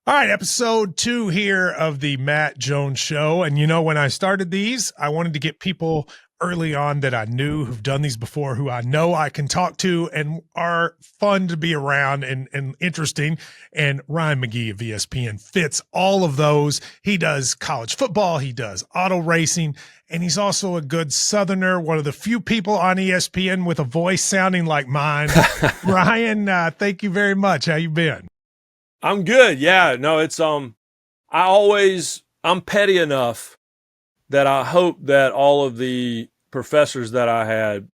All right, episode 2 here of the Matt Jones Show. And when I started these, I wanted to get people early on that I knew who've done these before, who I know I can talk to and are fun to be around and interesting. And Ryan McGee of ESPN fits all of those. He does college football, he does auto racing, and he's also a good Southerner, one of the few people on ESPN with a voice sounding like mine. Ryan, thank you very much. How you been? I'm good. Yeah, no, I'm petty enough that I hope that all of the professors that I had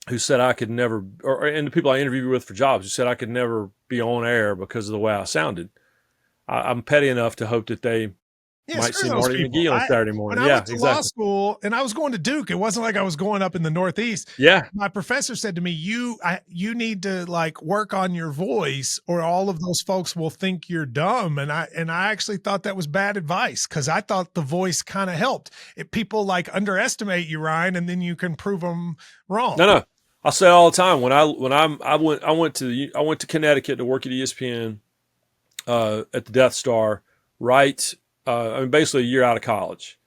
who said I could never, and the people I interviewed with for jobs who said I could never be on air because of the way I sounded, I'm petty enough to hope that they might see Marty McGee on Saturday morning. When I went to law school and I was going to Duke, it wasn't like I was going up in the Northeast. Yeah. My professor said to me, you need to work on your voice or all of those folks will think you're dumb. And I actually thought that was bad advice because I thought the voice kind of helped. People underestimate you, Ryan, and then you can prove them wrong. No. I say all the time I went to Connecticut to work at ESPN at the Death Star, right? Basically a year out of college.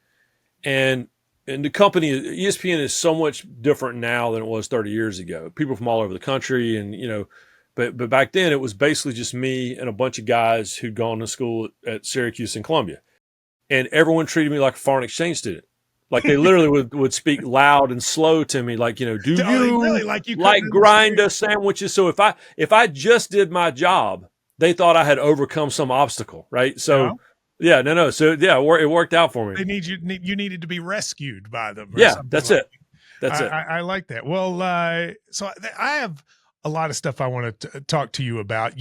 And the company, ESPN, is so much different now than it was 30 years ago. People from all over the country but back then it was basically just me and a bunch of guys who'd gone to school at Syracuse and Columbia. And everyone treated me like a foreign exchange student. Like they literally would speak loud and slow to me, like, do you really like grind us sandwiches? So if I just did my job, they thought I had overcome some obstacle, right? So yeah, no. So yeah, it worked out for me. You needed to be rescued by them. Yeah, that's it. That's it. I like that. Well, so I have a lot of stuff I want to talk to you about.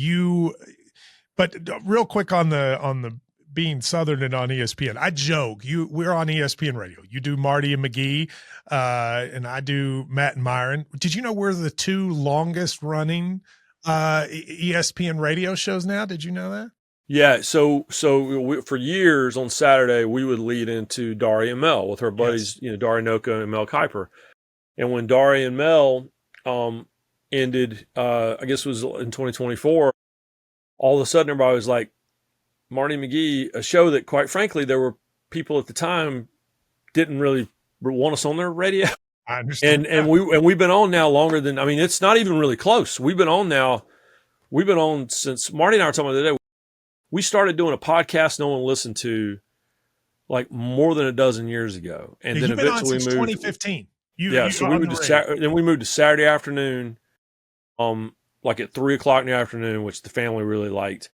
But real quick on the being Southern and on ESPN, I joke. We're on ESPN Radio. You do Marty and McGee, and I do Matt and Myron. Did you know we're the 2 longest running ESPN radio shows now? Did you know that? Yeah, so for years on Saturday we would lead into Dari and Mel with her buddies, Dari Noka and Mel Kiper. And when Dari and Mel ended, I guess it was in 2024, all of a sudden everybody was like, Marty McGee, a show that quite frankly there were people at the time didn't really want us on their radio. I understand. And we've been on now longer than, it's not even really close. We've been on since Marty and I were talking about the other day. We started doing a podcast no one listened to like more than a dozen years ago. And then eventually we moved 2015. Then we moved to Saturday afternoon, like at 3:00 in the afternoon, which the family really liked.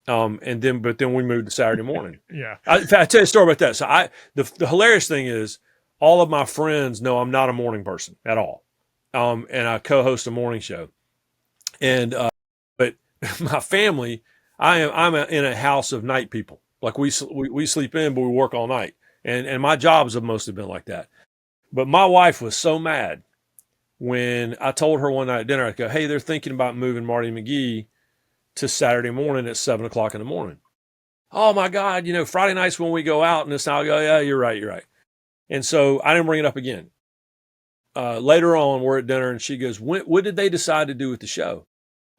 But then we moved to Saturday morning. Yeah. I tell you a story about that. So the hilarious thing is all of my friends know I'm not a morning person at all. And I co-host a morning show. And, but my family, I'm in a house of night people. Like we sleep in, but we work all night. And my jobs have mostly been like that. But my wife was so mad when I told her one night at dinner, I go, hey, they're thinking about moving Marty McGee to Saturday morning at 7:00 in the morning. Oh my God, Friday nights when we go out and this, I'll go, yeah, you're right. And so I didn't bring it up again. Later on, we're at dinner and she goes, what did they decide to do with the show?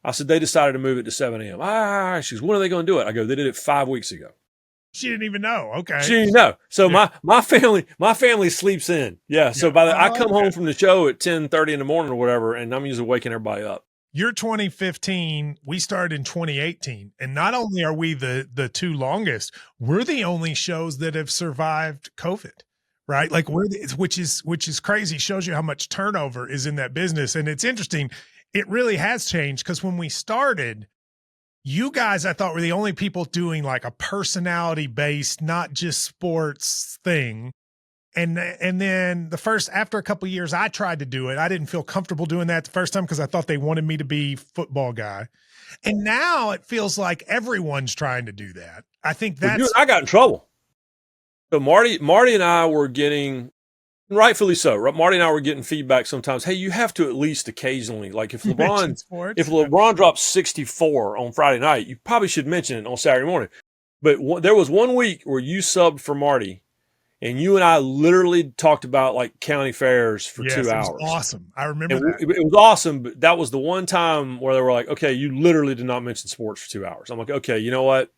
I said, they decided to move it to 7 a.m. She goes, when are they going to do it? I go, they did it 5 weeks ago. She didn't even know. Okay. She didn't know. So my family sleeps in. Yeah. So I come home from the show at 10:30 in the morning or whatever, and I'm usually waking everybody up. You're 2015. We started in 2018. And not only are we the 2 longest, we're the only shows that have survived COVID, right? Like which is crazy. Shows you how much turnover is in that business. And it's interesting. It really has changed because when we started, you guys, I thought, were the only people doing like a personality based, not just sports thing. And then after a couple of years, I tried to do it. I didn't feel comfortable doing that the first time because I thought they wanted me to be football guy. And now it feels like everyone's trying to do that. I think I got in trouble. So Marty and I were getting, rightfully so, Marty and I were getting feedback sometimes. Hey, you have to at least occasionally, like if LeBron drops 64 on Friday night, you probably should mention it on Saturday morning. But there was one week where you subbed for Marty. And you and I literally talked about like county fairs for 2 hours. It was awesome. I remember that. It was awesome, but that was the one time where they were like, okay, you literally did not mention sports for 2 hours. I'm like, okay, you know what?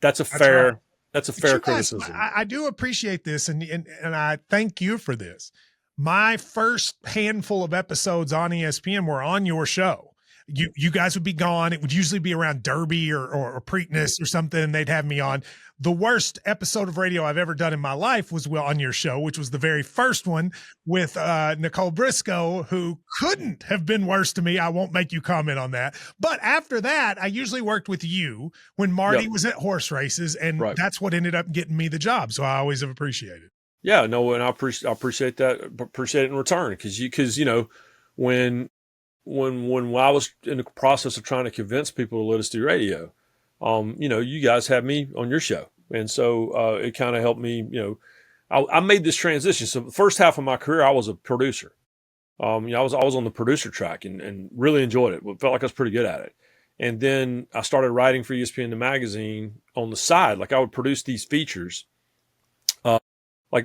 That's a That's right. fair, that's a But fair you guys, criticism. I do appreciate this, and I thank you for this. My first handful of episodes on ESPN were on your show. You guys would be gone. It would usually be around Derby or Preakness or something, and they'd have me on. The worst episode of radio I've ever done in my life was on your show, which was the very first one with Nicole Briscoe, who couldn't have been worse to me. I won't make you comment on that. But after that, I usually worked with you when Marty Yep. was at horse races, and Right. that's what ended up getting me the job. So I always have appreciated. Yeah, no, and I appreciate that. Appreciate it in return because you know when I was in the process of trying to convince people to let us do radio, you know, you guys had me on your show, and so it kind of helped me. You know, I made this transition. So the first half of my career, I was a producer. You know, I was on the producer track and really enjoyed it. Felt like I was pretty good at it. And then I started writing for ESPN the magazine on the side. Like I would produce these features.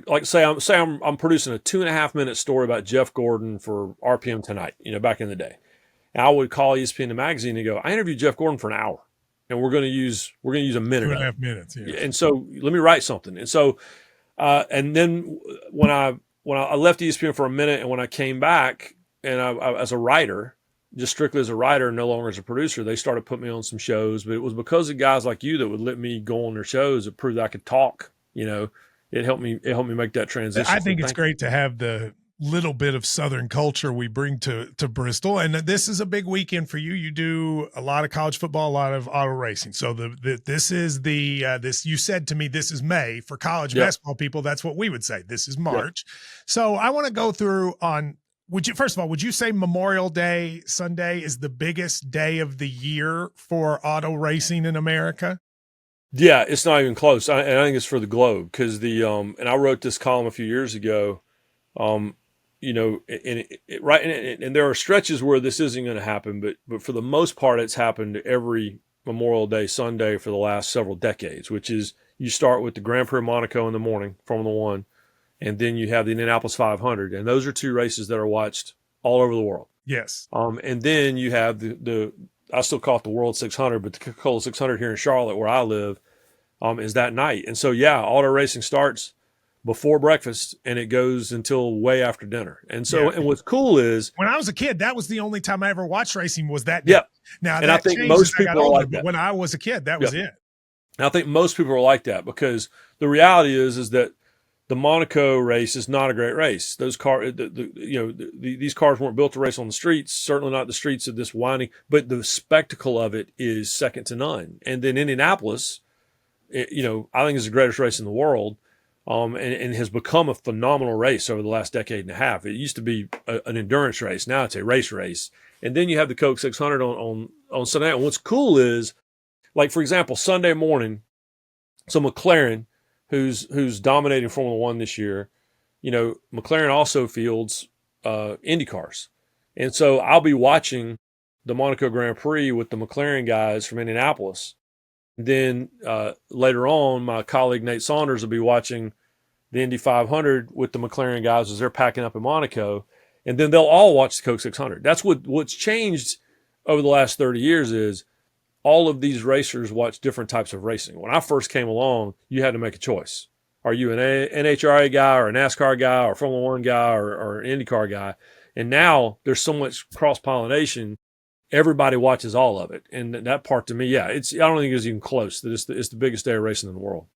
Like say I'm producing a 2.5 minute story about Jeff Gordon for RPM Tonight, you know, back in the day. And I would call ESPN the magazine and go, I interviewed Jeff Gordon for an hour, and we're going to use a minute. 2.5 minutes. Yeah. And so let me write something. And so, and then when I left ESPN for a minute, and when I came back, and I as a writer, just strictly as a writer, no longer as a producer, they started putting me on some shows. But it was because of guys like you that would let me go on their shows that proved I could talk. You know, it helped me make that transition. I think it's great to have the little bit of Southern culture we bring to Bristol. And this is a big weekend for you. You do a lot of college football, a lot of auto racing. So this is this, you said to me, this is May for college basketball people. That's what we would say. This is March. So I want to go through on, first of all, would you say Memorial Day Sunday is the biggest day of the year for auto racing in America? Yeah, it's not even close. And I think it's for the Globe because and I wrote this column a few years ago, you know, and there are stretches where this isn't going to happen, but for the most part, it's happened every Memorial Day Sunday for the last several decades, which is you start with the Grand Prix of Monaco in the morning, Formula One, and then you have the Indianapolis 500, and those are two races that are watched all over the world. Yes. And then you have the I still call it the World 600, but the Coca-Cola 600 here in Charlotte, where I live, is that night. And so, yeah, auto racing starts before breakfast and it goes until way after dinner. And so, and what's cool is when I was a kid, that was the only time I ever watched racing was that day. Yeah. Now, and I think most people are like that. When I was a kid, that was it. And I think most people are like that because the reality is that the Monaco race is not a great race. Those cars, these cars weren't built to race on the streets, certainly not the streets of this winding, but the spectacle of it is second to none. And then Indianapolis, I think is the greatest race in the world, and has become a phenomenal race over the last decade and a half. It used to be an endurance race. Now it's a race. And then you have the Coke 600 on Sunday. And what's cool is, like, for example, Sunday morning, so McLaren, who's dominating Formula One this year, McLaren also fields Indy cars. And so I'll be watching the Monaco Grand Prix with the McLaren guys from Indianapolis. Then later on, my colleague Nate Saunders will be watching the Indy 500 with the McLaren guys as they're packing up in Monaco. And then they'll all watch the Coke 600. That's what's changed over the last 30 years is all of these racers watch different types of racing. When I first came along, you had to make a choice. Are you an NHRA guy or a NASCAR guy or a Formula One guy or an IndyCar guy? And now there's so much cross-pollination, everybody watches all of it. And that part to me, I don't think it's even close. That it's the biggest day of racing in the world.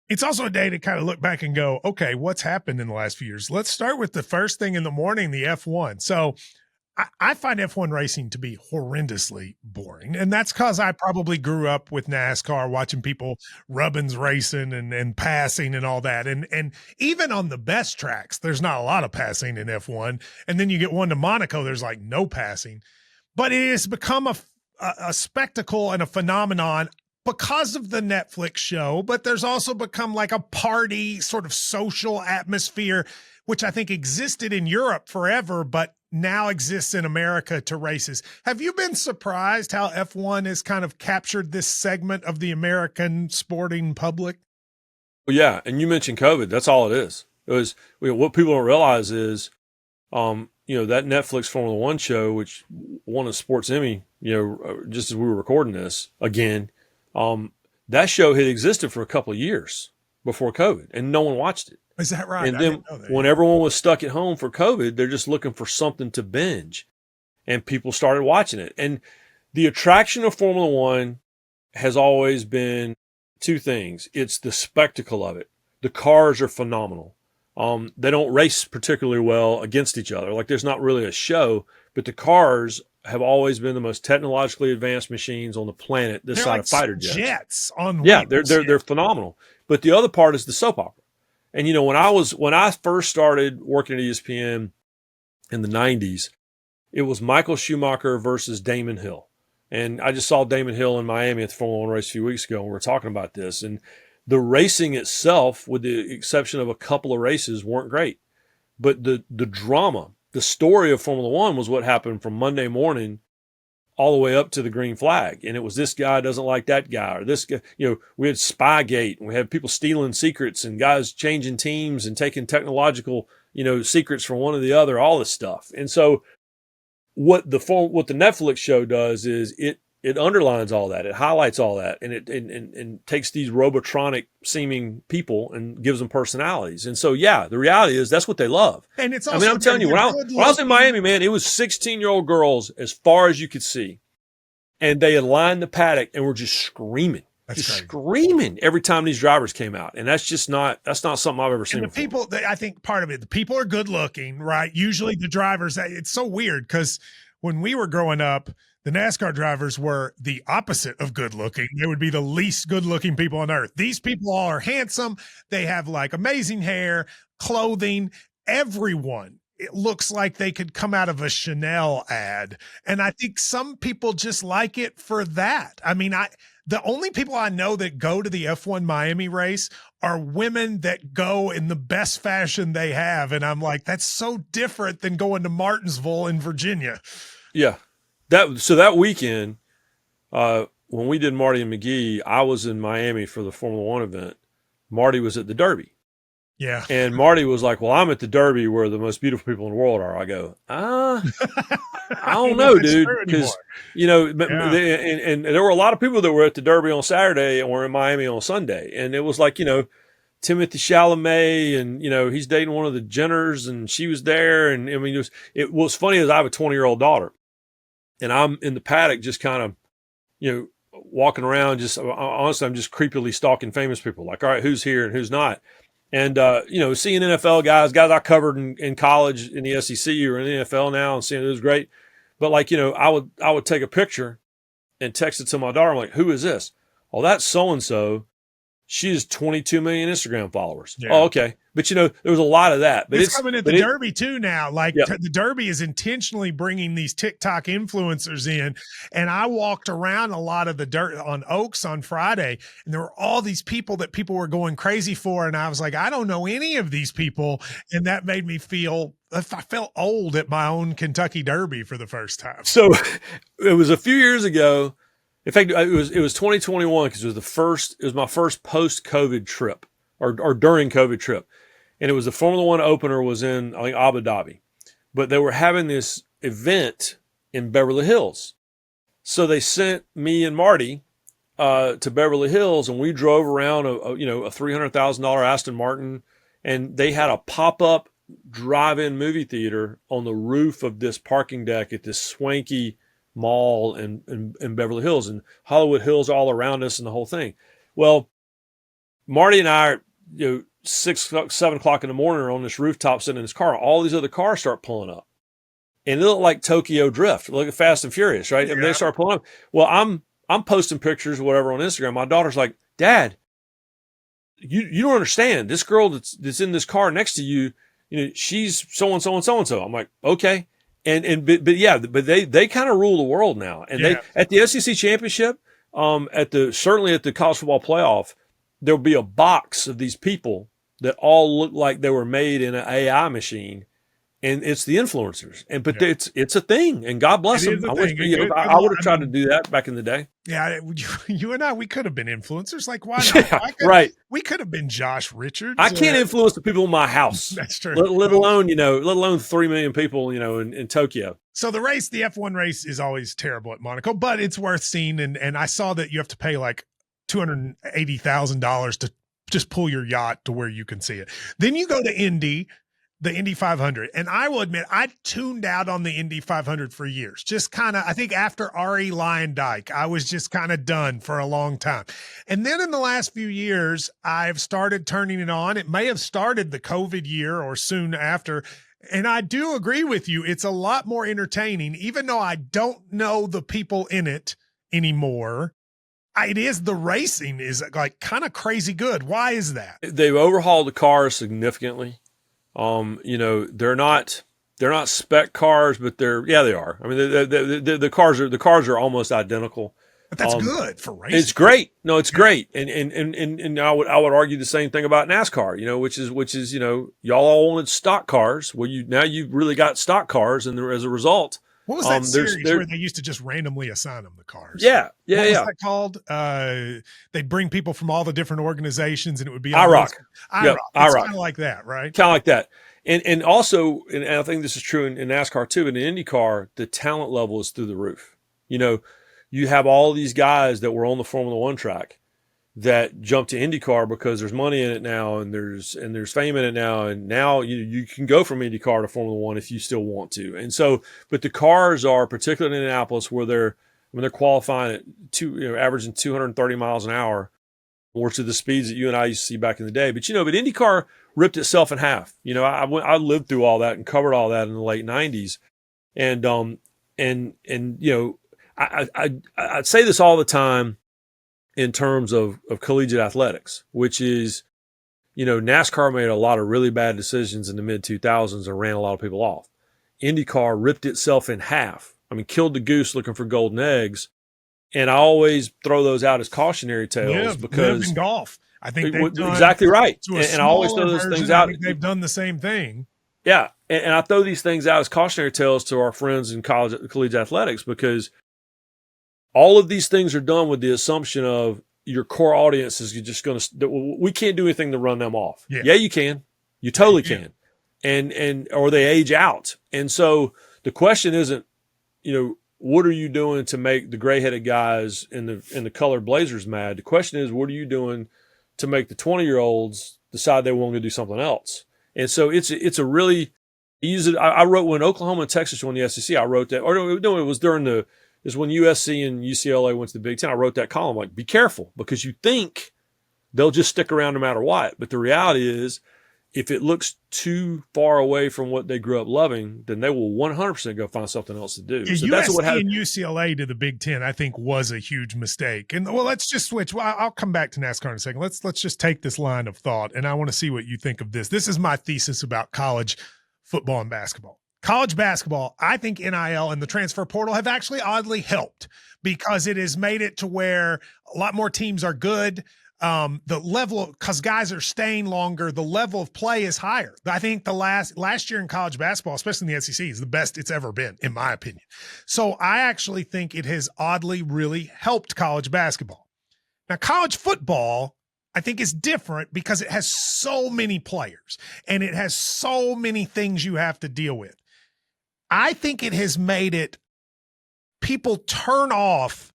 It's also a day to kind of look back and go, okay, what's happened in the last few years? Let's start with the first thing in the morning, the F1. So I find F1 racing to be horrendously boring. And that's because I probably grew up with NASCAR, watching people rubbins racing and passing and all that. And even on the best tracks, there's not a lot of passing in F1. And then you get one to Monaco, there's like no passing. But it has become a spectacle and a phenomenon because of the Netflix show. But there's also become like a party sort of social atmosphere, which I think existed in Europe forever, but now exists in America to races. Have you been surprised how F1 has kind of captured this segment of the American sporting public? Well, yeah, and you mentioned COVID. That's all it is. It was what people don't realize is, that Netflix Formula One show, which won a Sports Emmy, just as we were recording this again, that show had existed for a couple of years before COVID, and no one watched it. Is that right? And then when everyone was stuck at home for COVID, they're just looking for something to binge, and people started watching it. And the attraction of Formula One has always been two things. It's the spectacle of it. The cars are phenomenal. They don't race particularly well against each other. Like, there's not really a show, but the cars have always been the most technologically advanced machines on the planet this side of fighter jets. They're phenomenal. But the other part is the soap opera. And when I first started working at ESPN in the 90s, it was Michael Schumacher versus Damon Hill. And I just saw Damon Hill in Miami at the Formula One race a few weeks ago, and we were talking about this. And the racing itself, with the exception of a couple of races, weren't great. But the drama, the story of Formula One was what happened from Monday morning all the way up to the green flag. And it was, this guy doesn't like that guy, or this guy, we had Spygate, and we had people stealing secrets and guys changing teams and taking technological, secrets from one to the other, all this stuff. And so what the Netflix show does is it underlines all that. It highlights all that, and it takes these robotronic seeming people and gives them personalities. And so, yeah, the reality is that's what they love. And it's also, I'm telling you, when I was in Miami, man, it was 16-year-old girls as far as you could see. And they had lined the paddock and were just screaming. Screaming every time these drivers came out. And that's not something I've ever seen. And the people, I think part of it, the people are good looking, right? Usually the drivers, it's so weird because when we were growing up, the NASCAR drivers were the opposite of good looking. They would be the least good looking people on earth. These people all are handsome. They have like amazing hair, clothing, everyone. It looks like they could come out of a Chanel ad. And I think some people just like it for that. I mean, the only people I know that go to the F1 Miami race are women that go in the best fashion they have. And I'm like, that's so different than going to Martinsville in Virginia. Yeah. That weekend, when we did Marty and McGee, I was in Miami for the Formula One event. Marty was at the Derby. Yeah. And Marty was like, well, I'm at the Derby where the most beautiful people in the world are. I go, I don't know, dude. Because, and there were a lot of people that were at the Derby on Saturday and were in Miami on Sunday. And it was like, Timothée Chalamet, and, he's dating one of the Jenners, and she was there. And I mean, it was funny is I have a 20-year-old daughter. And I'm in the paddock just kind of, walking around. Honestly, I'm just creepily stalking famous people. Like, all right, who's here and who's not? And, seeing NFL guys I covered in college in the SEC or in the NFL now, and seeing it was great. But I would take a picture and text it to my daughter. I'm like, who is this? Oh, that's so-and-so. She has 22 million Instagram followers. Yeah. Oh, okay. But, there was a lot of that. But it's coming at the Derby too now. Like, the Derby is intentionally bringing these TikTok influencers in. And I walked around a lot of the dirt on Oaks on Friday, and there were all these people that people were going crazy for. And I was like, I don't know any of these people. And that made me I felt old at my own Kentucky Derby for the first time. So it was a few years ago. In fact, it was 2021 because it was my first post-COVID trip or during COVID trip. And it was the Formula One opener was in, I think, Abu Dhabi. But they were having this event in Beverly Hills. So they sent me and Marty to Beverly Hills, and we drove around a $300,000 Aston Martin, and they had a pop-up drive-in movie theater on the roof of this parking deck at this swanky mall in Beverly Hills, and Hollywood Hills all around us and the whole thing. Well, Marty and I are, 7 o'clock in the morning are on this rooftop sitting in his car. All these other cars start pulling up. And it looked like Tokyo Drift, look at Fast and Furious, right? Yeah. And they start pulling up. Well, I'm posting pictures or whatever on Instagram. My daughter's like, Dad, you don't understand. This girl that's in this car next to you, she's so-and-so and so-and-so. I'm like, okay. But they kind of rule the world now. And they at the SEC championship, certainly at the college football playoff, there'll be a box of these people that all look like they were made in an AI machine, and it's the influencers. But it's a thing, and God bless them. I would have tried to do that back in the day. Yeah, you and I, we could have been influencers. Like, why not? Right. We could have been Josh Richards. I can't influence the people in my house. That's true. Let alone 3 million people, in Tokyo. So the F1 race is always terrible at Monaco, but it's worth seeing. And I saw that you have to pay like $280,000 to just pull your yacht to where you can see it. Then you go to Indy, the Indy 500. And I will admit, I tuned out on the Indy 500 for years. Just kind of, I think after Ari Lyondike, I was just kind of done for a long time. And then in the last few years, I've started turning it on. It may have started the COVID year or soon after. And I do agree with you. It's a lot more entertaining, even though I don't know the people in it anymore. It is, the racing is like kind of crazy good. Why is that? They've overhauled the cars significantly. They're not spec cars, but they are. I mean, the cars are almost identical. But that's good for racing. It's great. No, it's great. And I would argue the same thing about NASCAR, which is, y'all all wanted stock cars. Well, now you've really got stock cars, and as a result, what was that series where they used to just randomly assign them the cars? Yeah. What was that called? They'd bring people from all the different organizations, and it would be IROC. Yep, it's kind of like that, right? Kind of like that. And also, and I think this is true in NASCAR too, but in IndyCar, the talent level is through the roof. You have all these guys that were on the Formula One track that jump to IndyCar because there's money in it now, and there's fame in it now, and now you can go from IndyCar to Formula One if you still want to. And so, but the cars are, particularly in Indianapolis, where they're qualifying at averaging 230 miles an hour, or to the speeds that you and I used to see back in the day. But but IndyCar ripped itself in half. I lived through all that and covered all that in the late 90s, and I'd say this all the time in terms of collegiate athletics, which is, NASCAR made a lot of really bad decisions in the mid 2000s and ran a lot of people off. IndyCar ripped itself in half. I mean, killed the goose looking for golden eggs. And I always throw those out as cautionary tales because in golf, I think they've done exactly right. And I always throw those things out. I think they've done the same thing. Yeah. And I throw these things out as cautionary tales to our friends in collegiate athletics, because all of these things are done with the assumption of your core audience is just going to, we can't do anything to run them off. Yeah, you can. You totally can. Or they age out. And so the question isn't, what are you doing to make the gray-headed guys in the colored blazers mad? The question is, what are you doing to make the 20-year-olds decide they want to do something else? And so it's a really easy. I wrote when Oklahoma and Texas won the SEC. I wrote that, or no, it was is when USC and UCLA went to the Big Ten. I wrote that column like, be careful, because you think they'll just stick around no matter what. But the reality is, if it looks too far away from what they grew up loving, then they will 100% go find something else to do. Yeah, so USC that's what happened. And UCLA to the Big Ten, I think, was a huge mistake. And let's just switch. Well, I'll come back to NASCAR in a second. Let's just take this line of thought, and I want to see what you think of this. This is my thesis about college football and basketball. College basketball, I think NIL and the transfer portal have actually oddly helped, because it has made it to where a lot more teams are good. The level, because guys are staying longer, the level of play is higher. I think the last year in college basketball, especially in the SEC, is the best it's ever been, in my opinion. So I actually think it has oddly really helped college basketball. Now, college football, I think, is different because it has so many players and it has so many things you have to deal with. I think it has made it, people turn off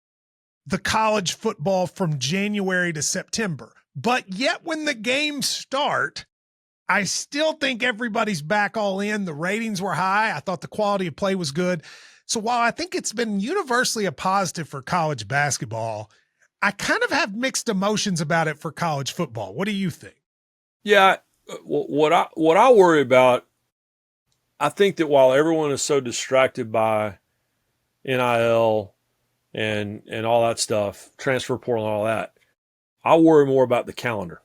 the college football from January to September. But yet when the games start, I still think everybody's back all in. The ratings were high. I thought the quality of play was good. So while I think it's been universally a positive for college basketball, I kind of have mixed emotions about it for college football. What do you think? Yeah, what I worry about, I think that while everyone is so distracted by NIL and all that stuff, transfer portal and all that, I worry more about the calendar,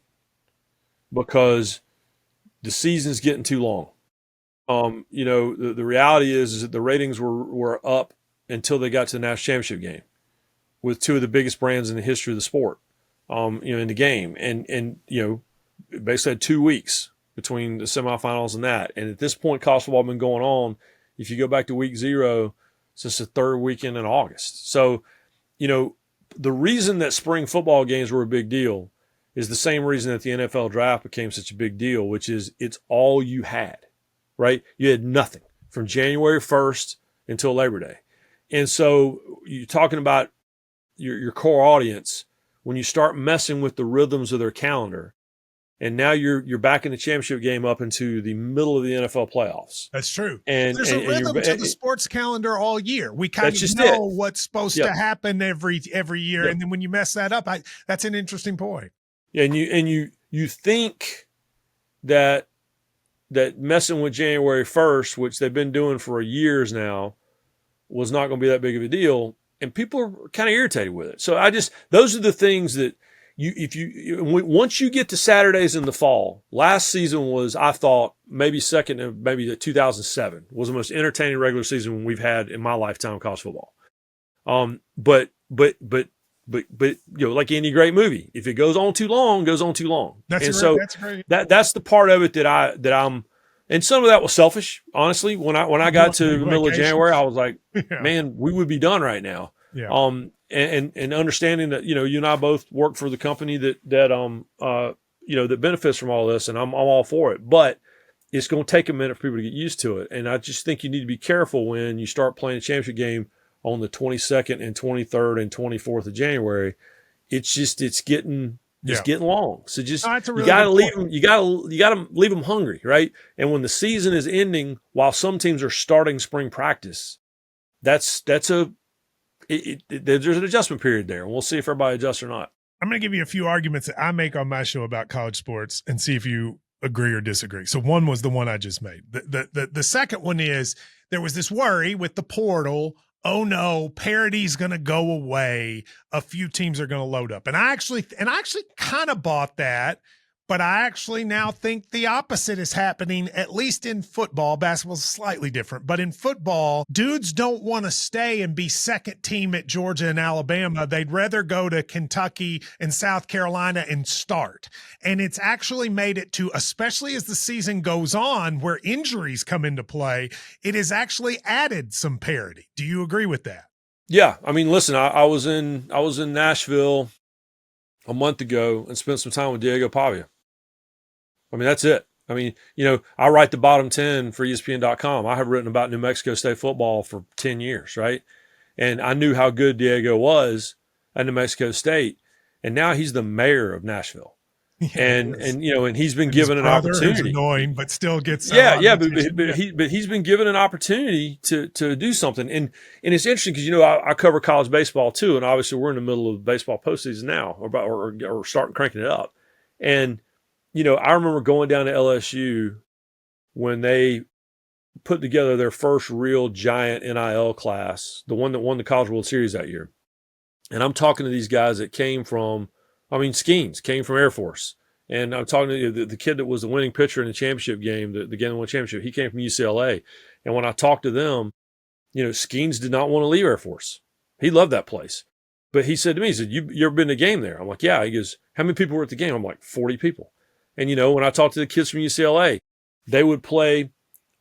because the season's getting too long. The reality is that the ratings were up until they got to the national championship game with two of the biggest brands in the history of the sport, in the game. And basically had 2 weeks between the semifinals and that. And at this point, college football has been going on, if you go back to week 0, since the third weekend in August. So, the reason that spring football games were a big deal is the same reason that the NFL draft became such a big deal, which is it's all you had, right? You had nothing from January 1st until Labor Day. And so you're talking about your core audience. when you start messing with the rhythms of their calendar, and now you're back in the championship game up into the middle of the NFL playoffs. That's true. And There's a rhythm to the sports calendar all year. We kind of know what's supposed to happen every year, and then when you mess that up, that's an interesting point. Yeah, and you think that messing with January 1st, which they've been doing for years now, was not going to be that big of a deal, and people are kind of irritated with it. So those are the things that once you get to Saturdays in the fall. Last season was, I thought, maybe second to maybe the 2007 was the most entertaining regular season we've had in my lifetime of college football. But like any great movie, if it goes on too long, goes on too long. That's great. That's the part of it that I'm, and some of that was selfish, honestly. When I got to the middle of January, I was like, man, we would be done right now. Yeah. And understanding that, you and I both work for the company that benefits from all this, and I'm all for it, but it's going to take a minute for people to get used to it. And I just think you need to be careful when you start playing a championship game on the 22nd and 23rd and 24th of January. It's getting long. So just, you got to leave them, you got to leave them hungry. Right. And when the season is ending, while some teams are starting spring practice, there's an adjustment period there, and we'll see if everybody adjusts or not. I'm going to give you a few arguments that I make on my show about college sports and see if you agree or disagree. So one was the one I just made. The second one is there was this worry with the portal. Oh no, Parody's going to go away. A few teams are going to load up. And I actually kind of bought that, but I actually now think the opposite is happening, at least in football. Basketball's slightly different, but in football, dudes don't want to stay and be second team at Georgia and Alabama. They'd rather go to Kentucky and South Carolina and start. And it's actually made it to, especially as the season goes on, where injuries come into play, it has actually added some parity. Do you agree with that? Yeah. I mean, listen, I was in Nashville a month ago and spent some time with Diego Pavia. I mean, that's it. I mean, I write the bottom 10 for ESPN.com. I have written about New Mexico State football for 10 years, right? And I knew how good Diego was at New Mexico State, and now he's the mayor of Nashville. Yeah, and he's been given an opportunity. Annoying, but still gets but he's been given an opportunity to do something, and it's interesting because I cover college baseball too, and obviously we're in the middle of baseball postseason now, or starting cranking it up, and I remember going down to LSU when they put together their first real giant NIL class, the one that won the College World Series that year. And I'm talking to these guys that came from, Skeens came from Air Force. And I'm talking to the kid that was the winning pitcher in the championship game, the game that won the championship. He came from UCLA. And when I talked to them, Skeens did not want to leave Air Force. He loved that place. But he said to me, you ever been to a game there? I'm like, yeah. He goes, how many people were at the game? I'm like, 40 people. And, when I talked to the kids from UCLA, they would play,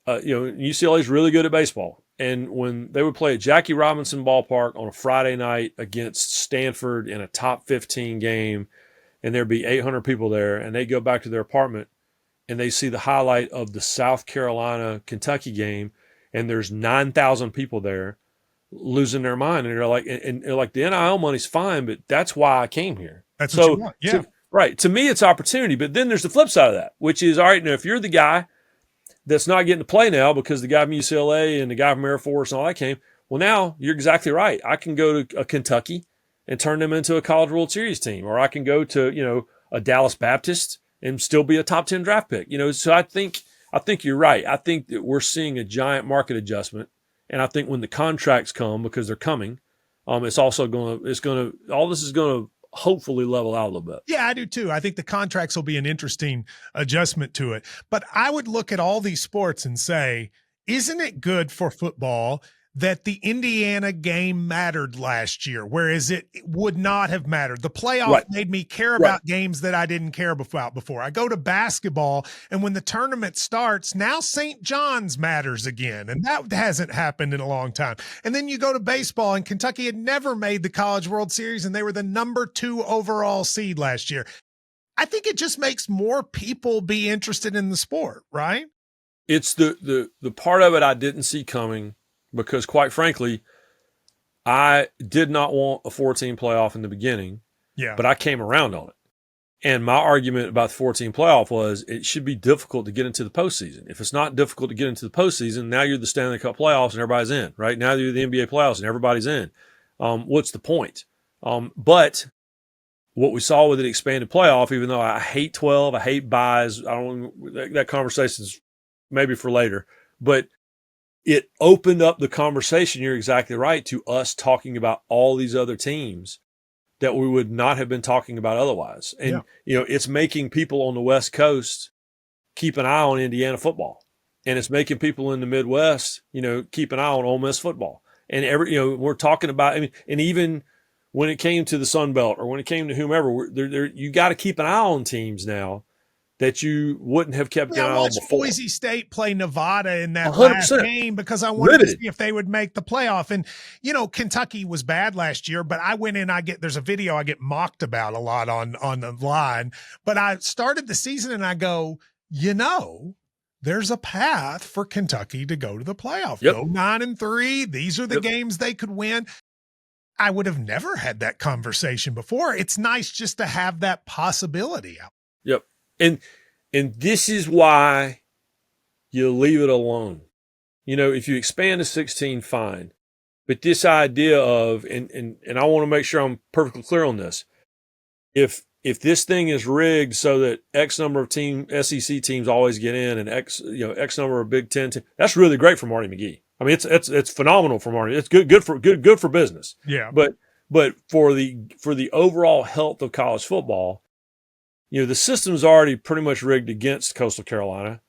UCLA is really good at baseball. And when they would play at Jackie Robinson Ballpark on a Friday night against Stanford in a top 15 game, and there'd be 800 people there, and they go back to their apartment and they see the highlight of the South Carolina-Kentucky game, and there's 9,000 people there losing their mind. And they're like, the NIL money's fine, but that's why I came here. That's what you want. Yeah. Right. To me, it's opportunity. But then there's the flip side of that, which is, all right, now if you're the guy that's not getting to play now because the guy from UCLA and the guy from Air Force and all that came, well, now you're exactly right. I can go to a Kentucky and turn them into a College World Series team, or I can go to, a Dallas Baptist and still be a top 10 draft pick. So I think you're right. I think that we're seeing a giant market adjustment. And I think when the contracts come, because they're coming, all this is going to hopefully level out a little bit. Yeah, I do too. I think the contracts will be an interesting adjustment to it. But I would look at all these sports and say, isn't it good for football that the Indiana game mattered last year, whereas it would not have mattered? The playoff made me care about games that I didn't care about before. I go to basketball, and when the tournament starts, now St. John's matters again, and that hasn't happened in a long time. And then you go to baseball, and Kentucky had never made the College World Series, and they were the number 2 overall seed last year. I think it just makes more people be interested in the sport, right? It's the part of it I didn't see coming, because quite frankly, I did not want a 14 playoff in the beginning. Yeah. but I came around on it. And my argument about the 14 playoff was it should be difficult to get into the postseason. If it's not difficult to get into the postseason, now you're the Stanley Cup playoffs and everybody's in, right? Now you're the NBA playoffs and everybody's in. What's the point? But what we saw with an expanded playoff, even though I hate 12, I hate buys, that conversation's maybe for later, but it opened up the conversation, you're exactly right, to us talking about all these other teams that we would not have been talking about otherwise. And, it's making people on the West Coast keep an eye on Indiana football. And it's making people in the Midwest, keep an eye on Ole Miss football. And we're talking about, and even when it came to the Sun Belt or when it came to whomever, you got to keep an eye on teams now that you wouldn't have kept an eye on before. Boise State play Nevada in that 100%. last game because I wanted to see if they would make the playoff. And, Kentucky was bad last year, but I went in, there's a video I get mocked about a lot on the line, but I started the season and I go, there's a path for Kentucky to go to the playoff. Yep. Go 9-3. These are the games they could win. I would have never had that conversation before. It's nice just to have that possibility out. Yep. And this is why you leave it alone. If you expand to 16, fine. But this idea of, and I want to make sure I'm perfectly clear on this. If this thing is rigged so that X number of SEC teams always get in and X number of Big Ten teams, that's really great for Marty McGee. It's phenomenal for Marty. It's good for business. Yeah. But for the overall health of college football, the system's already pretty much rigged against Coastal Carolina,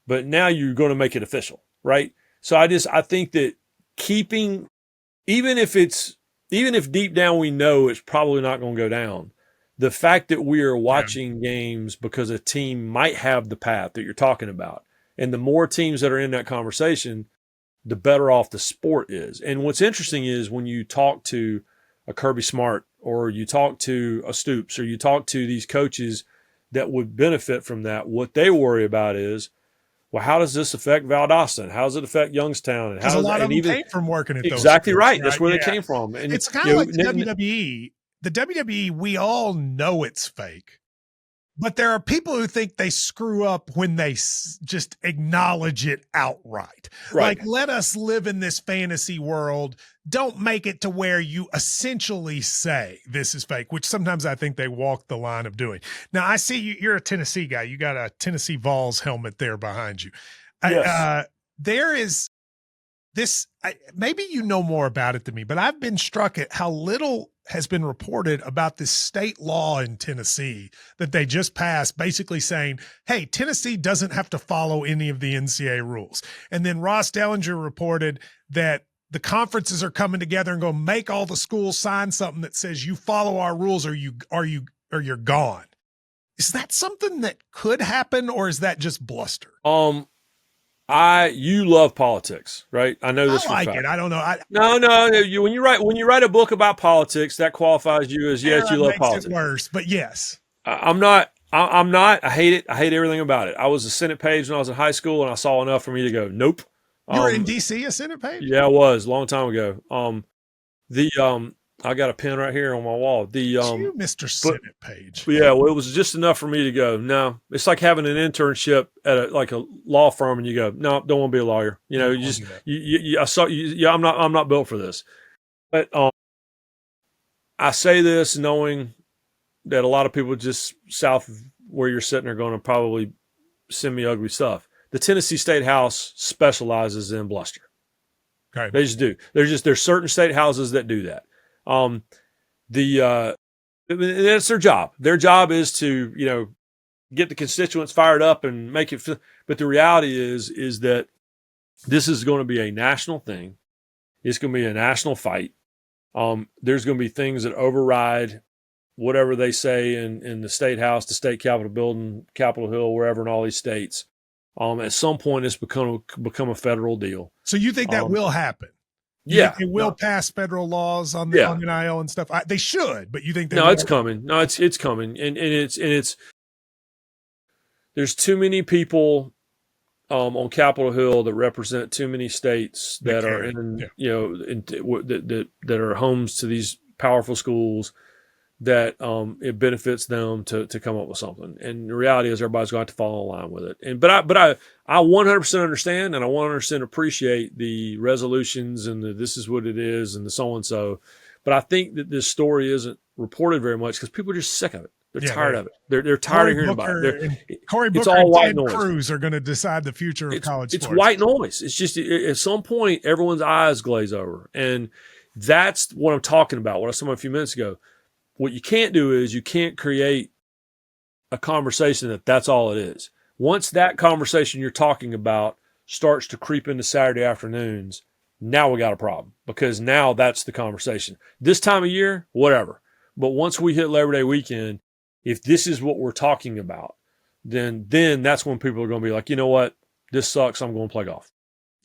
but now you're going to make it official, right? So I think that keeping, even if deep down we know it's probably not going to go down, the fact that we are watching games because a team might have the path that you're talking about, and the more teams that are in that conversation, the better off the sport is. And what's interesting is when you talk to a Kirby Smart or you talk to a Stoops or you talk to these coaches that would benefit from that, what they worry about is, well, how does this affect Valdosta? How does it affect Youngstown? And because a lot of them came from working at those exactly schools, right. That's where they came from. And it's kind of like the WWE. The WWE, we all know it's fake, but there are people who think they screw up when they just acknowledge it outright. Right. Like, let us live in this fantasy world. Don't make it to where you essentially say this is fake, which sometimes I think they walk the line of doing. Now, I see you're a Tennessee guy. You got a Tennessee Vols helmet there behind you. Yes. There is this, maybe you know more about it than me, but I've been struck at how little has been reported about this state law in Tennessee that they just passed, basically saying, hey, Tennessee doesn't have to follow any of the NCAA rules. And then Ross Dellinger reported that the conferences are coming together and going to make all the schools sign something that says you follow our rules or you're gone. Is that something that could happen, or is that just bluster? You love politics, right? I know this. I like it. I don't know. No. When you write a book about politics, that qualifies you as yes, you love politics. It worse, but yes. I'm not. I hate it. I hate everything about it. I was a Senate page when I was in high school, and I saw enough for me to go, nope. You were in DC, a Senate page? Yeah, I was a long time ago. I got a pen right here on my wall. You, Mr. Senate page. Yeah, well, it was just enough for me to go, no. It's like having an internship at a law firm, and you go, no, don't want to be a lawyer. I'm not built for this. But I say this knowing that a lot of people just south of where you're sitting are going to probably send me ugly stuff. The Tennessee State House specializes in bluster. Okay. They just do. There's certain state houses that do that. That's their job. Their job is to, get the constituents fired up and make it. But the reality is that this is going to be a national thing. It's going to be a national fight. There's going to be things that override whatever they say in the state house, the state capitol building, Capitol Hill, wherever in all these states. At some point, it's become a federal deal. So you think that will happen? It will pass federal laws on the NIL and stuff. They should, but you think it's coming. No, it's coming, and it's there's too many people on Capitol Hill that represent too many states that are that are homes to these powerful schools that it benefits them to come up with something. And the reality is everybody's going to have to fall in line with it. And but I 100% understand, and I 100% appreciate the resolutions and the this is what it is and the so and so. But I think that this story isn't reported very much because people are just sick of it. They're tired of it. They're tired of hearing about it. Corey It's Booker all and white Ted noise. Cruz are going to decide the future of college sports. It's white noise. It's just at some point everyone's eyes glaze over, and that's what I'm talking about. What I said a few minutes ago. What you can't do is you can't create a conversation that's all it is. Once that conversation you're talking about starts to creep into Saturday afternoons, now we got a problem because now that's the conversation. This time of year, whatever. But once we hit Labor Day weekend, if this is what we're talking about, then that's when people are going to be like, you know what, this sucks. I'm going to play golf.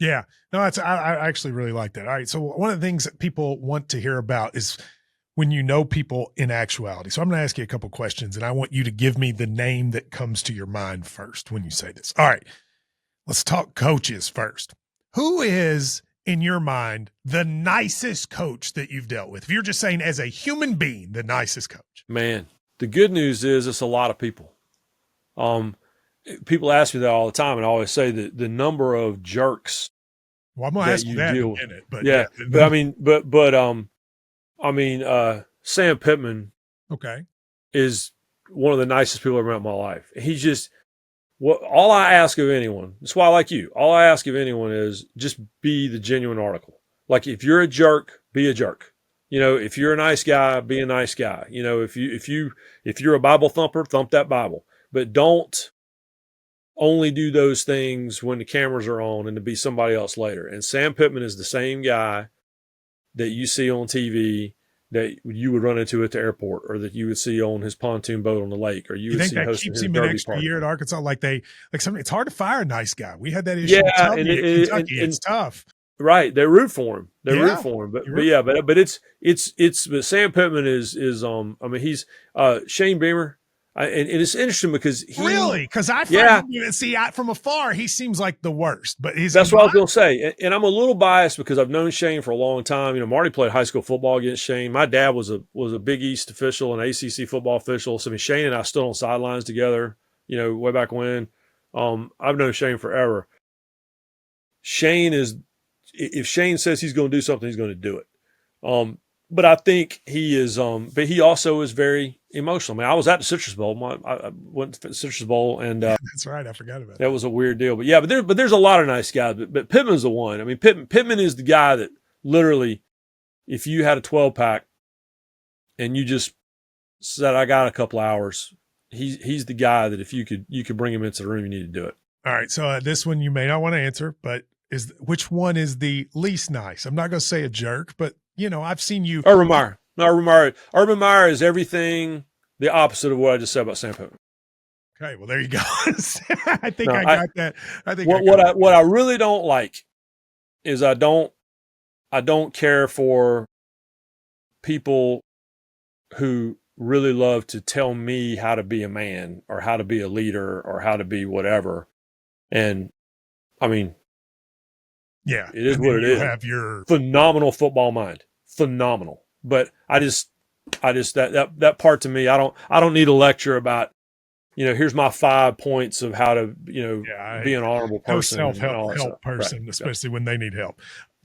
Yeah, no, I actually really like that. All right, so one of the things that people want to hear about is when you know people in actuality. So I'm going to ask you a couple questions, and I want you to give me the name that comes to your mind first when you say this. All right, let's talk coaches first. Who is, in your mind, the nicest coach that you've dealt with? If you're just saying as a human being, the nicest coach. Man, the good news is it's a lot of people. People ask me that all the time, and I always say that the number of jerks. Well, I'm going to ask you that in a minute, but yeah. I mean, Sam Pittman, okay, is one of the nicest people I've ever met in my life. He's just all I ask of anyone. That's why I like you. All I ask of anyone is just be the genuine article. Like if you're a jerk, be a jerk. If you're a nice guy, be a nice guy. If you're a Bible thumper, thump that Bible. But don't only do those things when the cameras are on and to be somebody else later. And Sam Pittman is the same guy that you see on TV that you would run into at the airport, or that you would see on his pontoon boat on the lake, or you would think see that hosting keeps his him an derby extra party. year at Arkansas? It's hard to fire a nice guy. We had that issue with Tubby at Kentucky. It's tough. Right. They root for him. Root for him. But Sam Pittman is he's Shane Beamer. And it's interesting because because I find him, from afar, he seems like the worst. But that's what I was going to say. And I'm a little biased because I've known Shane for a long time. Marty played high school football against Shane. My dad was a Big East official and ACC football official. So Shane and I stood on sidelines together, way back when. I've known Shane forever. If Shane says he's going to do something, he's going to do it. But I think he is, but he also is very emotional. I was at the Citrus Bowl. I went to the Citrus Bowl, and that's right. I forgot about that. That was a weird deal. But there's a lot of nice guys. But Pittman's the one. Pittman is the guy that literally, if you had a 12-pack and you just said, "I got a couple hours," he's the guy that if you could bring him into the room, you need to do it. All right. So this one you may not want to answer, but which one is the least nice? I'm not going to say a jerk, but I've seen you. Urban Meyer. No, Urban Meyer is everything the opposite of what I just said about Sam Pittman. Okay, well there you go. I think I got that. I think what I really don't like is I don't care for people who really love to tell me how to be a man or how to be a leader or how to be whatever. And it is what it is. Have your phenomenal football mind. Phenomenal. But I just that part to me, I don't need a lecture about, here's my 5 points of how to, be an honorable person. Self-help person, right. Especially when they need help.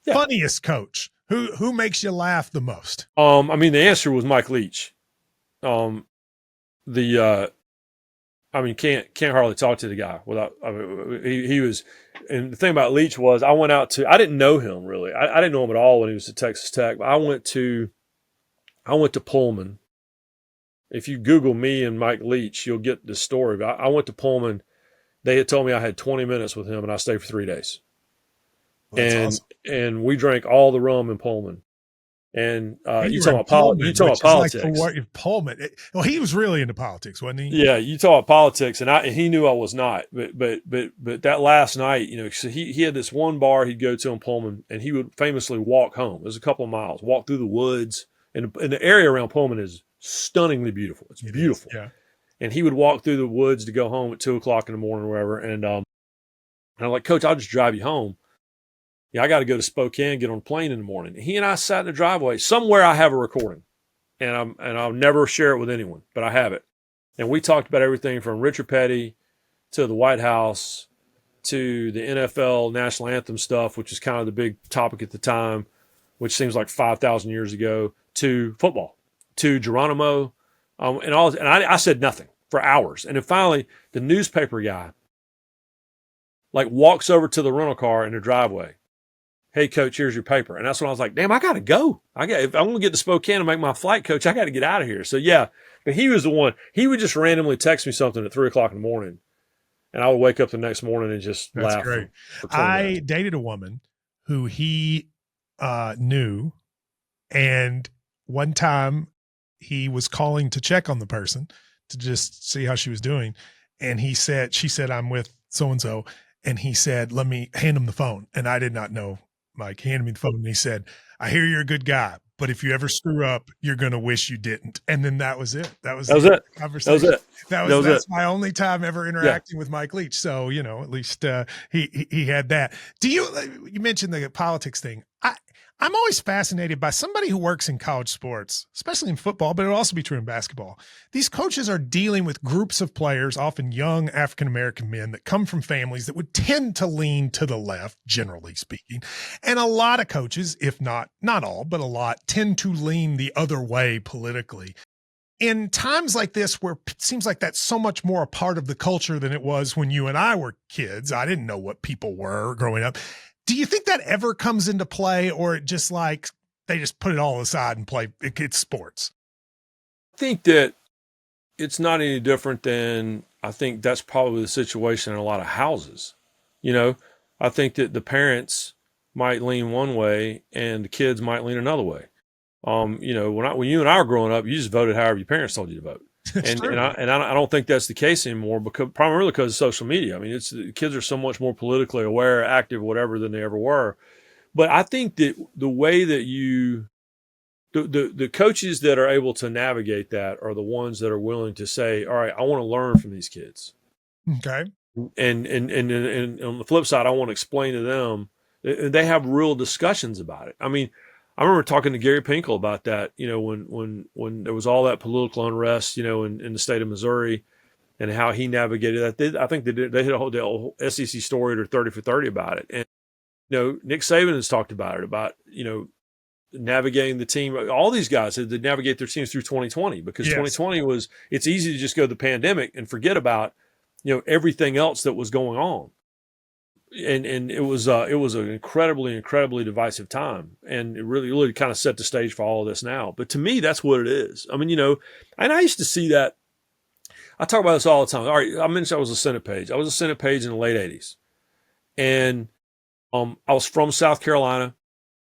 Yeah. Funniest coach. Who makes you laugh the most? The answer was Mike Leach. Can't hardly talk to the guy without, he was, and the thing about Leach was I I didn't know him really. I didn't know him at all when he was at Texas Tech, but I went to Pullman. If you Google me and Mike Leach, you'll get the story. But I went to Pullman. They had told me I had 20 minutes with him and I stayed for 3 days. Well, awesome. And we drank all the rum in Pullman. And you talk about politics. Like Pullman. Well, he was really into politics, wasn't he? Yeah, you talk about politics, and he knew I was not. But that last night, so he had this one bar he'd go to in Pullman, and he would famously walk home. It was a couple of miles, walk through the woods, and the area around Pullman is stunningly beautiful. It's beautiful. Yeah. And he would walk through the woods to go home at 2:00 in the morning or whatever. And I'm like, Coach, I'll just drive you home. I got to go to Spokane, get on a plane in the morning. He and I sat in the driveway. Somewhere I have a recording. and I'll never share it with anyone, but I have it. And we talked about everything from Richard Petty to the White House to the NFL national anthem stuff, which is kind of the big topic at the time, which seems like 5,000 years ago, to football, to Geronimo, and all. And I said nothing for hours. And then finally, the newspaper guy like walks over to the rental car in the driveway. Hey, coach, here's your paper. And that's when I was like, damn, I got to go. If I'm going to get to Spokane and make my flight, coach, I got to get out of here. So, yeah, but he was the one. He would just randomly text me something at 3 o'clock in the morning. And I would wake up the next morning and just laugh. That's great. I dated a woman who he knew. And one time he was calling to check on the person to just see how she was doing. And she said, I'm with so-and-so. And he said, let me hand him the phone. And I did not know. Mike handed me the phone and he said, I hear you're a good guy, but if you ever screw up, you're going to wish you didn't. And then that was it. That was it. Conversation. That's my only time ever interacting with Mike Leach. So, at least he had that. You mentioned the politics thing. I'm always fascinated by somebody who works in college sports, especially in football, but it'll also be true in basketball. These coaches are dealing with groups of players, often young African-American men that come from families that would tend to lean to the left, generally speaking. And a lot of coaches, if not all, but a lot, tend to lean the other way politically. In times like this, where it seems like that's so much more a part of the culture than it was when you and I were kids, I didn't know what people were growing up. Do you think that ever comes into play, or it just like they just put it all aside and play? It's sports. I think that it's not any different than, I think that's probably the situation in a lot of houses. I think that the parents might lean one way and the kids might lean another way. When you and I were growing up, you just voted however your parents told you to vote. And I don't think that's the case anymore, primarily because of social media. I mean, kids are so much more politically aware, active, whatever, than they ever were. But I think that the way that the coaches that are able to navigate that are the ones that are willing to say, all right, I want to learn from these kids. Okay. And on the flip side, I want to explain to them, and they have real discussions about it. I mean, I remember talking to Gary Pinkel about that, when there was all that political unrest, in the state of Missouri, and how he navigated that. I think they hit the whole SEC story or 30 for 30 about it. And, Nick Saban has talked about it, navigating the team. All these guys had to navigate their teams through 2020 because 2020 it's easy to just go to the pandemic and forget about, everything else that was going on. And it was an incredibly divisive time, and it really kind of set the stage for all of this now. But to me, that's what it is. I mean, and I used to see that. I talk about this all the time. All right, I mentioned I was a Senate page. I was a Senate page in the late '80s, and I was from South Carolina,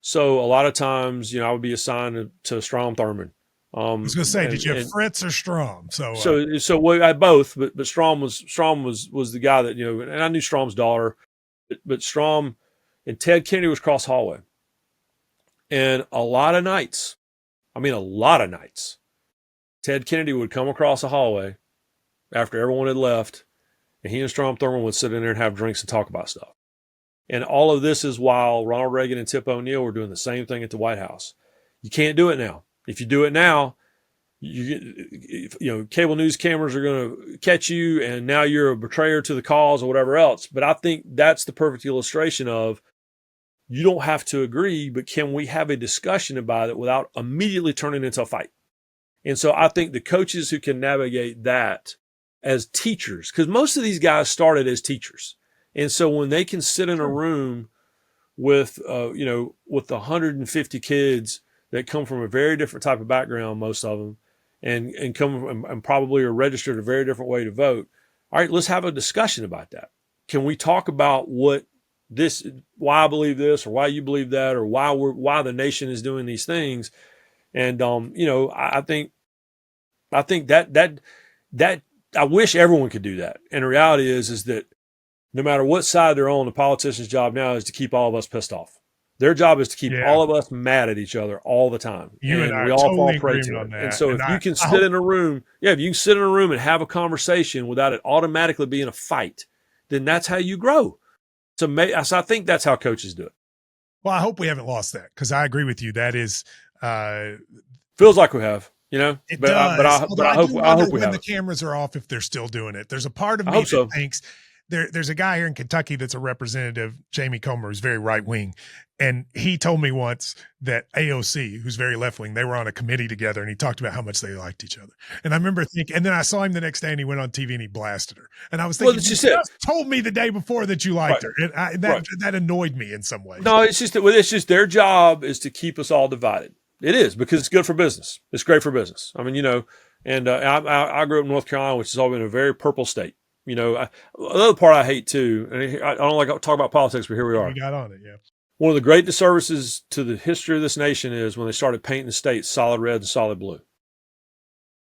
so a lot of times, I would be assigned to Strom Thurmond. I was going to say, did you have Fritz or Strom? So we had both, but Strom was the guy that and I knew Strom's daughter. But Strom and Ted Kennedy was cross hallway. And a lot of nights, Ted Kennedy would come across the hallway after everyone had left, and he and Strom Thurmond would sit in there and have drinks and talk about stuff. And all of this is while Ronald Reagan and Tip O'Neill were doing the same thing at the White House. You can't do it now. If you do it now, cable news cameras are going to catch you, and now you're a betrayer to the cause or whatever else. But I think that's the perfect illustration of, you don't have to agree, but can we have a discussion about it without immediately turning into a fight? And so I think the coaches who can navigate that as teachers, because most of these guys started as teachers. And so when they can sit in a room with 150 kids that come from a very different type of background, most of them, and come and probably are registered a very different way to vote. All right, let's have a discussion about that. Can we talk about why I believe this, or why you believe that, or why the nation is doing these things? And I think that I wish everyone could do that. And the reality is that no matter what side they're on, the politician's job now is to keep all of us pissed off. Their job is to keep all of us mad at each other all the time. You and I we all totally fall prey agree to on it. that. And so if you can sit in a room and have a conversation without it automatically being a fight, then that's how you grow. So I think that's how coaches do it. Well, I hope we haven't lost that, because I agree with you. That is feels like we have. It but does. Although I do I wonder hope we when have the it. cameras are off if they're still doing it. There's a part of I me hope that so. thinks there's a guy here in Kentucky that's a representative, Jamie Comer, who's very right wing, and he told me once that AOC, who's very left wing, they were on a committee together, and he talked about how much they liked each other. And I remember thinking, and then I saw him the next day, and he went on TV and he blasted her. And I was thinking, That's you just it. just told me the day before that you liked Right. her, and that annoyed me in some ways. No, it's just their job is to keep us all divided. It is, because it's good for business. It's great for business. I mean, and I grew up in North Carolina, which has always been a very purple state. Another part I hate too, and I don't like to talk about politics, but here we are. We got on it, yeah. One of the great disservices to the history of this nation is when they started painting the states solid red and solid blue.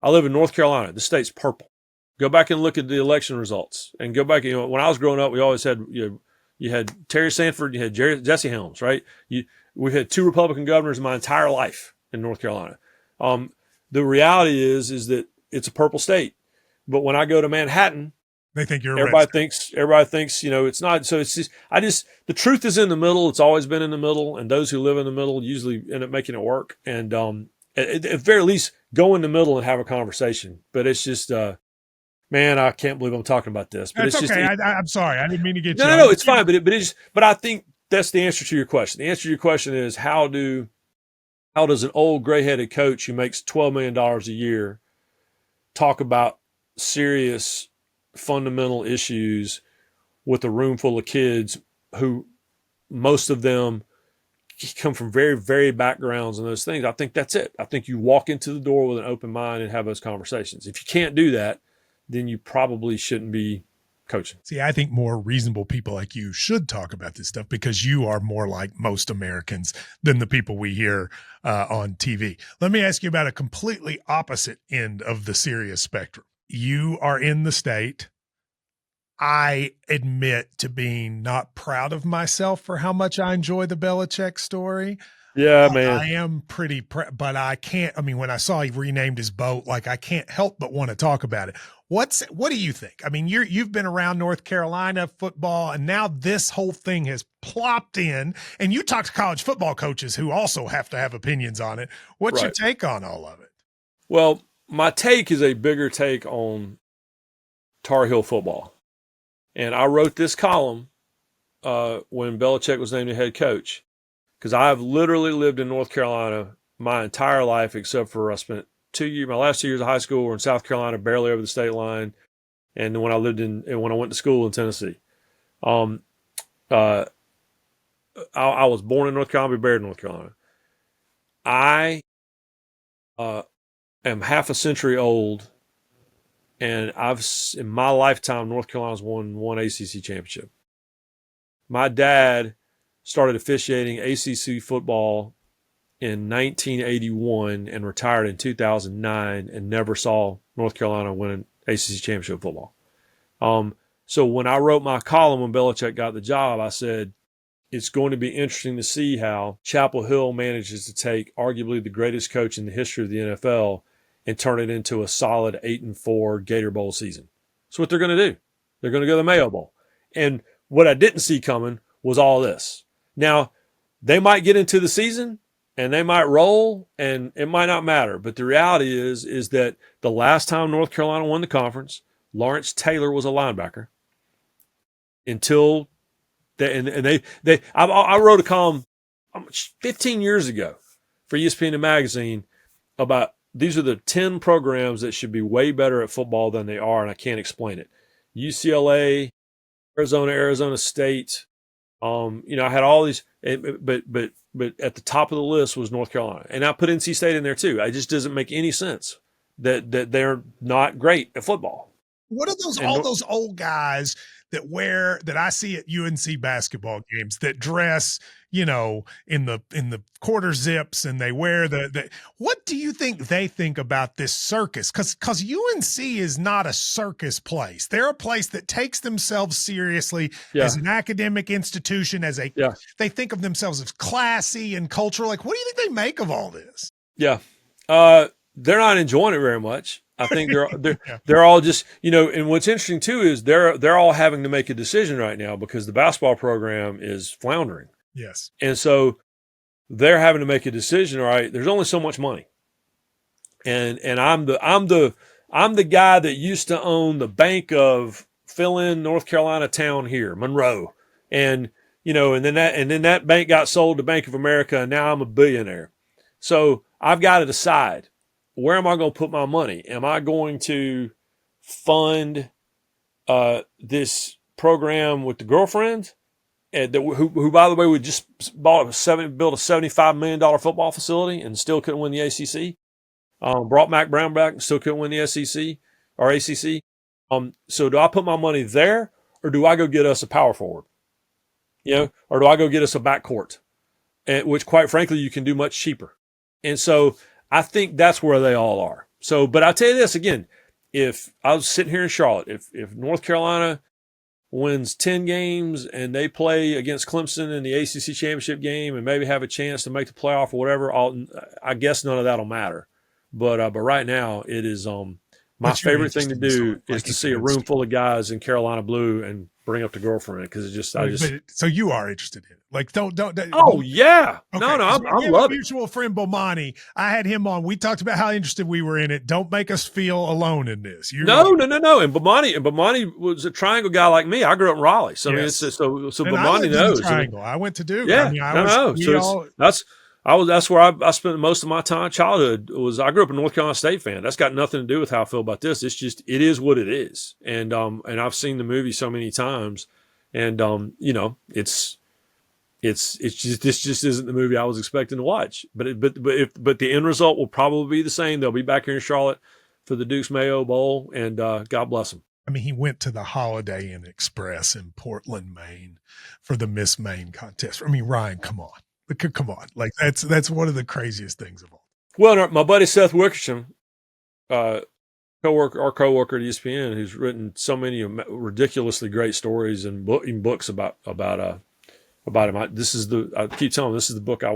I live in North Carolina. The state's purple. Go back and look at the election results, and go back. When I was growing up, we always had you had Terry Sanford, you had Jesse Helms, right? We've had 2 Republican governors in my entire life in North Carolina. The reality is that it's a purple state, but when I go to Manhattan, they think you're everybody thinks it's not. So it's just the truth is in the middle. It's always been in the middle, and those who live in the middle usually end up making it work. And at the very least, go in the middle and have a conversation. But it's just, man, I can't believe I'm talking about this. But it's okay. I'm sorry, I didn't mean to get you. No, it's fine. But I think that's the answer to your question. The answer to your question is how does an old gray-headed coach who makes $12 million a year talk about serious fundamental issues with a room full of kids who most of them come from very, very backgrounds and those things? I think that's it. I think you walk into the door with an open mind and have those conversations. If you can't do that, then you probably shouldn't be coaching. See, I think more reasonable people like you should talk about this stuff because you are more like most Americans than the people we hear on TV. Let me ask you about a completely opposite end of the serious spectrum. You are in the state. I admit to being not proud of myself for how much I enjoy the Belichick story. Yeah, man. I am pretty, but I can't. I mean, when I saw he renamed his boat, I can't help but want to talk about it. What do you think? I mean, you've been around North Carolina football, and now this whole thing has plopped in, and you talk to college football coaches who also have to have opinions on it. What's your take on all of it? Well, my take is a bigger take on Tar Heel football. And I wrote this column when Belichick was named the head coach, because I've literally lived in North Carolina my entire life, except for I spent my last 2 years of high school were in South Carolina, barely over the state line, and then when I went to school in Tennessee. I was born in North Carolina, buried in North Carolina. I am half a century old, and in my lifetime, North Carolina's won one ACC championship. My dad started officiating ACC football in 1981 and retired in 2009 and never saw North Carolina win an ACC championship football. So when I wrote my column when Belichick got the job, I said, it's going to be interesting to see how Chapel Hill manages to take arguably the greatest coach in the history of the NFL and turn it into a solid 8-4 Gator Bowl season. That's what they're going to do. They're going to go to the Mayo Bowl. And what I didn't see coming was all this. Now, they might get into the season and they might roll and it might not matter. But the reality is that the last time North Carolina won the conference, Lawrence Taylor was a linebacker until I wrote a column 15 years ago for ESPN magazine about these are the 10 programs that should be way better at football than they are, and I can't explain it. UCLA, Arizona State. I had all these, but at the top of the list was North Carolina, and I put NC State in there too. It just doesn't make any sense that they're not great at football. What are all those old guys that I see at UNC basketball games that dress, in the quarter zips and they wear the what do you think they think about this circus? Because UNC is not a circus place. They're a place that takes themselves seriously as an academic institution, they think of themselves as classy and cultural. What do you think they make of all this? Yeah. They're not enjoying it very much. I think they're all just, and what's interesting too is they're all having to make a decision right now because the basketball program is floundering. Yes. And so they're having to make a decision. All right, there's only so much money. and I'm the guy that used to own the bank of fill in North Carolina town here, Monroe, and and then that bank got sold to Bank of America, and now I'm a billionaire. So I've got to decide, where am I going to put my money? Am I going to fund this program with the girlfriend, and who by the way, we just built a $75 million football facility and still couldn't win the ACC. Brought Mac Brown back and still couldn't win the SEC or ACC. So do I put my money there, or do I go get us a power forward? Or do I go get us a backcourt, which quite frankly you can do much cheaper. And so I think that's where they all are. So, but I'll tell you this again: if I was sitting here in Charlotte, if North Carolina wins 10 games and they play against Clemson in the ACC championship game and maybe have a chance to make the playoff or whatever, I guess none of that'll matter. But right now it is my favorite thing to do is to see a room full of guys in Carolina blue and bring up the girlfriend, because it just so you are interested in it. Like don't oh yeah. Okay. No, I love it. Mutual friend Bomani, I had him on. We talked about how interested we were in it. Don't make us feel alone in this. No. And Bomani was a Triangle guy like me. I grew up in Raleigh. So yes. I mean so Bomani knows. Triangle. I went to Duke. Yeah. That's where I spent most of my childhood. I grew up a North Carolina State fan. That's got nothing to do with how I feel about this. It's just, it is what it is. And I've seen the movie so many times, and it's just, this just isn't the movie I was expecting to watch. But the end result will probably be the same. They'll be back here in Charlotte for the Duke's Mayo Bowl, and God bless them. I mean, he went to the Holiday Inn Express in Portland, Maine for the Miss Maine contest. I mean, Ryan, come on. Come on, like that's one of the craziest things of all. Well, my buddy Seth Wickersham, our coworker at ESPN, who's written so many ridiculously great stories and books about him. I keep telling him this is the book I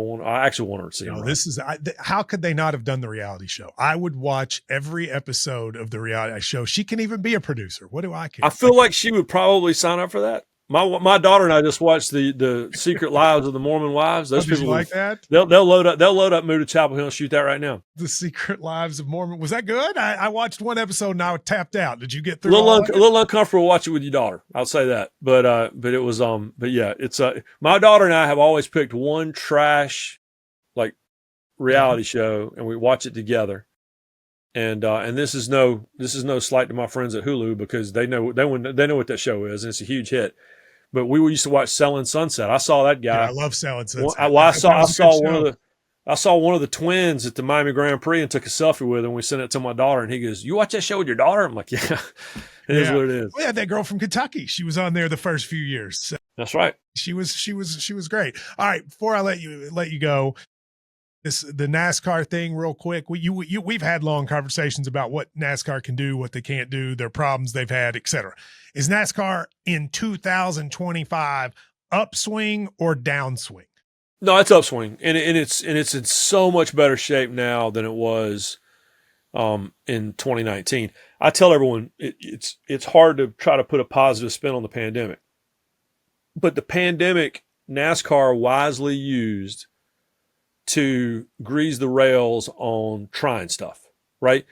actually want her to see. This is how could they not have done the reality show? I would watch every episode of the reality show. She can even be a producer. What do I care? I feel like she would probably sign up for that. My daughter and I just watched the Secret Lives of the Mormon Wives. Those people like that. They'll load up, move to Chapel Hill, and shoot that right now. The Secret Lives of Mormon, was that good? I watched one episode and I tapped out. Did you get through? A little uncomfortable watching with your daughter. I'll say that. But it was but yeah, it's my daughter and I have always picked one trash like reality show, and we watch it together. And this is no slight to my friends at Hulu, because they know what that show is, and it's a huge hit. But we used to watch Selling Sunset. I saw that guy. Yeah, I love Selling Sunset. I saw one of the twins at the Miami Grand Prix and took a selfie with him. We sent it to my daughter, and he goes, "You watch that show with your daughter?" I'm like, "Yeah, it is what it is." We had that girl from Kentucky. She was on there the first few years. So that's right. She was great. All right, before I let you go, the NASCAR thing real quick. We've had long conversations about what NASCAR can do, what they can't do, their problems they've had, etc. Is NASCAR in 2025 upswing or downswing? No, it's upswing, and it's in so much better shape now than it was in 2019. I tell everyone it's hard to try to put a positive spin on the pandemic, but the pandemic NASCAR wisely used to grease the rails on trying stuff, right?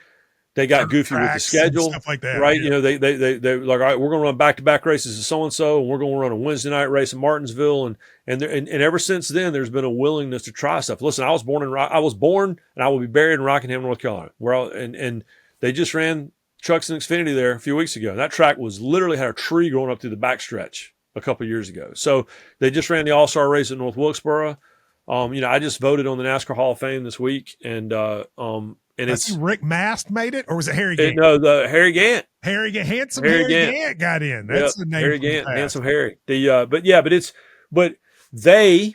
They got goofy with the schedule, stuff like that, right? Yeah. They like, all right, we're going to run back-to-back races at so-and-so, and we're going to run a Wednesday night race in Martinsville. And ever since then, there's been a willingness to try stuff. Listen, I was born and I will be buried in Rockingham, North Carolina, and they just ran Trucks and Xfinity there a few weeks ago. And that track was literally had a tree growing up through the backstretch a couple of years ago. So they just ran the All-Star race at North Wilkesboro. I just voted on the NASCAR Hall of Fame this week, and it's Rick Mast made it, or was it Harry Gant? No, the Harry Gant. Harry Gant got in. That's the name. Harry Gant, Handsome Harry. But they,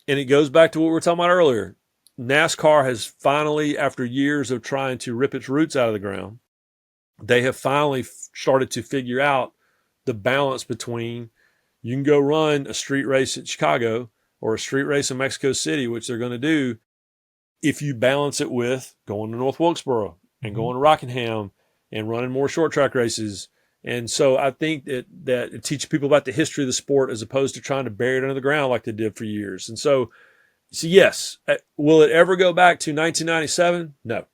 and it goes back to what we were talking about earlier. NASCAR has finally, after years of trying to rip its roots out of the ground, they have finally started to figure out the balance between, you can go run a street race at Chicago or a street race in Mexico City, which they're going to do, if you balance it with going to North Wilkesboro and going to Rockingham and running more short track races. And so I think that it teaches people about the history of the sport as opposed to trying to bury it under the ground like they did for years. And so yes, will it ever go back to 1997? No.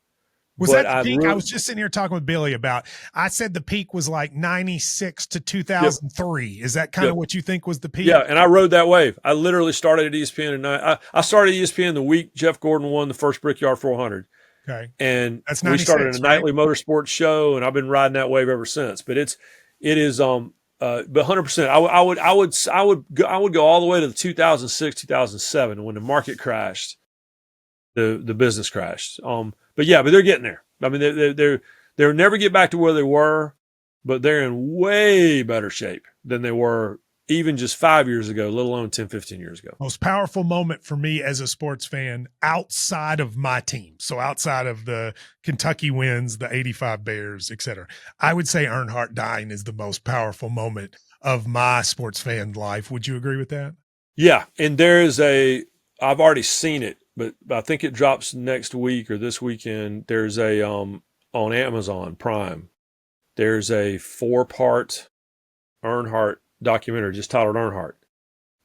Was but that the peak? I was just sitting here talking with Billy about, I said the peak was like 96 to 2003. Yep. Is that kind of what you think was the peak? Yeah, and I rode that wave. I literally started at ESPN I started at ESPN the week Jeff Gordon won the first Brickyard 400. Okay. And that's 96, we started a nightly right? motorsports show, and I've been riding that wave ever since. But it is but 100%. I would go all the way to the 2006, 2007 when the market crashed, the business crashed. But they're getting there. I mean, they'll never get back to where they were, but they're in way better shape than they were even just 5 years ago, let alone 10, 15 years ago. Most powerful moment for me as a sports fan outside of my team. So outside of the Kentucky wins, the 85 Bears, et cetera, I would say Earnhardt dying is the most powerful moment of my sports fan life. Would you agree with that? Yeah. And I've already seen it, but I think it drops next week or this weekend. There's on Amazon Prime, there's a 4-part Earnhardt documentary just titled Earnhardt,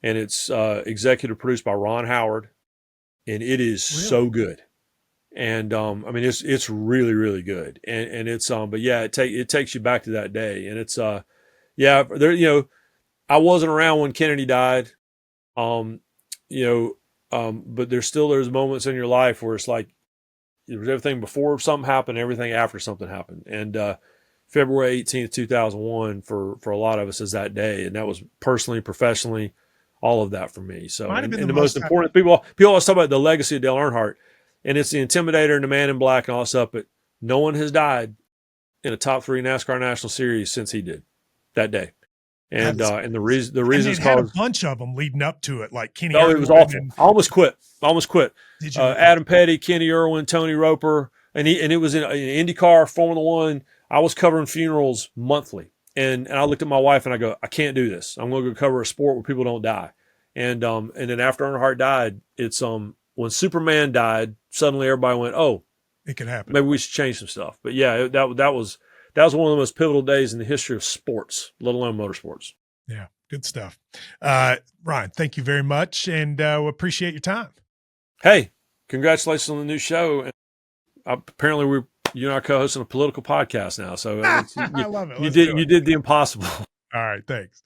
and it's executive produced by Ron Howard, and it is so good. And I mean, it's really, really good. And it's but yeah, it takes you back to that day, and it's there, I wasn't around when Kennedy died, but there's moments in your life where it's like there was everything before something happened, everything after something happened. And February 18th, 2001 for a lot of us is that day. And that was personally, professionally, all of that for me. So, and the most important, people always talk about the legacy of Dale Earnhardt, and it's the Intimidator and the Man in Black and all that stuff, but no one has died in a top 3 NASCAR National Series since he did that day. And the reason is had a bunch of them leading up to it, like Kenny. Oh, it was awful. I almost quit. Did you? Adam Petty, Kenny Irwin, Tony Roper, and it was in IndyCar, Formula One. I was covering funerals monthly, and I looked at my wife and I go, I can't do this. I'm going to go cover a sport where people don't die. And then after Earnhardt died, it's when Superman died, suddenly everybody went, oh, it could happen. Maybe we should change some stuff. But yeah, that was one of the most pivotal days in the history of sports, let alone motorsports. Yeah, good stuff. Ryan, thank you very much, and we appreciate your time. Hey, congratulations on the new show. And apparently you and I are co-hosting a political podcast now. So I love it. You did the impossible. All right. Thanks.